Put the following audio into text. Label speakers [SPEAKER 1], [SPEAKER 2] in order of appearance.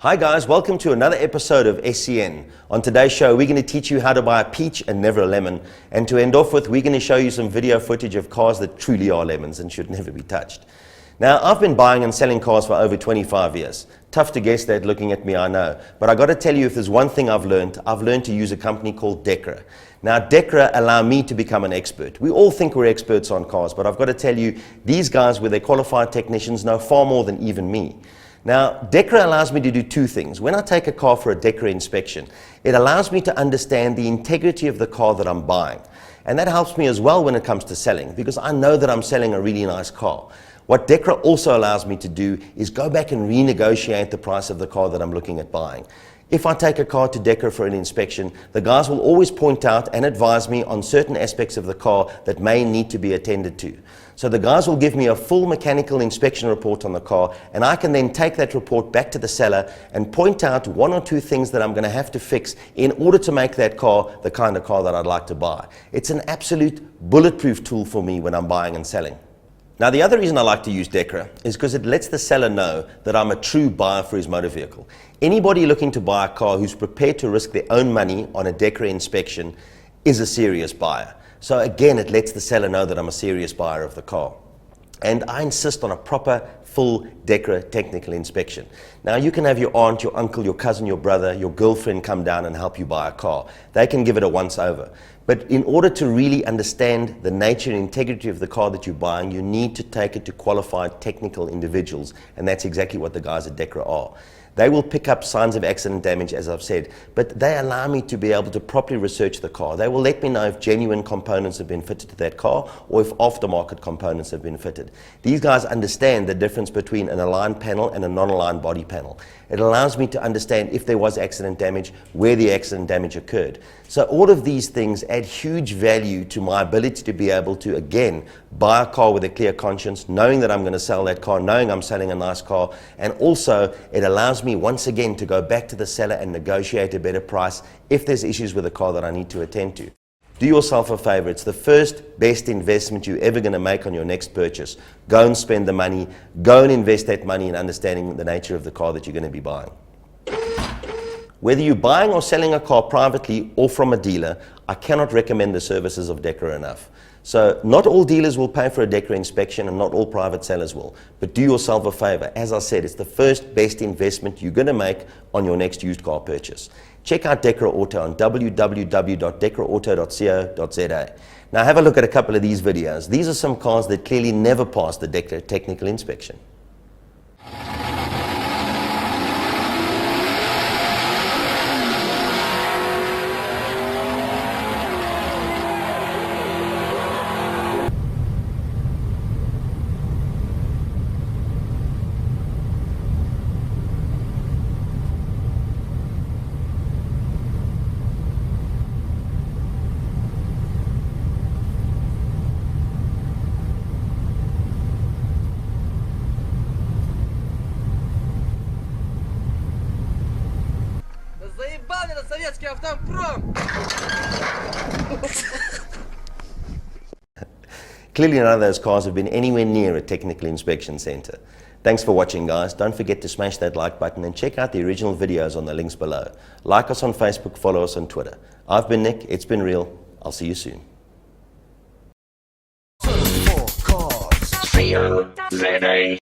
[SPEAKER 1] Hi guys, welcome to another episode of SCN. On today's show, we're going to teach you how to buy a peach and never a lemon. And to end off with, we're going to show you some video footage of cars that truly are lemons and should never be touched. Now, I've been buying and selling cars for over 25 years. Tough to guess that looking at me, I know. But I got to tell you, if there's one thing I've learned to use a company called Dekra. Now, Dekra allow me to become an expert. We all think we're experts on cars, but I've got to tell you, these guys, with their qualified technicians, know far more than even me. Now, Dekra allows me to do two things. When I take a car for a Dekra inspection, it allows me to understand the integrity of the car that I'm buying. And that helps me as well when it comes to selling, because I know that I'm selling a really nice car. What Dekra also allows me to do is go back and renegotiate the price of the car that I'm looking at buying. If I take a car to Dekra for an inspection, the guys will always point out and advise me on certain aspects of the car that may need to be attended to. So the guys will give me a full mechanical inspection report on the car, and I can then take that report back to the seller and point out one or two things that I'm going to have to fix in order to make that car the kind of car that I'd like to buy. It's an absolute bulletproof tool for me when I'm buying and selling. Now, the other reason I like to use Dekra is because it lets the seller know that I'm a true buyer for his motor vehicle. Anybody looking to buy a car who's prepared to risk their own money on a Dekra inspection is a serious buyer. So again, it lets the seller know that I'm a serious buyer of the car. And I insist on a proper, full Dekra technical inspection. Now, you can have your aunt, your uncle, your cousin, your brother, your girlfriend come down and help you buy a car. They can give it a once over. But in order to really understand the nature and integrity of the car that you're buying, you need to take it to qualified technical individuals. And that's exactly what the guys at Dekra are. They will pick up signs of accident damage, as I've said, but they allow me to be able to properly research the car. They will let me know if genuine components have been fitted to that car or if aftermarket components have been fitted. These guys understand the difference between an aligned panel and a non-aligned body panel. It allows me to understand if there was accident damage, where the accident damage occurred. So all of these things add huge value to my ability to be able to, again, buy a car with a clear conscience, knowing that I'm going to sell that car, knowing I'm selling a nice car, and also it allows me once again to go back to the seller and negotiate a better price if there's issues with the car that I need to attend to. Do yourself a favor. It's the first best investment you're ever going to make on your next purchase. Go and spend the money. Go and invest that money in understanding the nature of the car that you're going to be buying. Whether you're buying or selling a car privately or from a dealer, I cannot recommend the services of Dekra enough. So not all dealers will pay for a Dekra inspection and not all private sellers will. But do yourself a favor. As I said, it's the first best investment you're going to make on your next used car purchase. Check out Dekra Auto on www.dekraauto.co.za. Now have a look at a couple of these videos. These are some cars that clearly never passed the Dekra technical inspection.
[SPEAKER 2] Заебал этот советский автопром!
[SPEAKER 1] Clearly none of those cars have been anywhere near a technical inspection center. Thanks for watching, guys. Don't forget to smash that like button and check out the original videos on the links below. Like us on Facebook, follow us on Twitter. I've been Nick, it's been real. I'll see you soon.
[SPEAKER 3] Surf4Cars.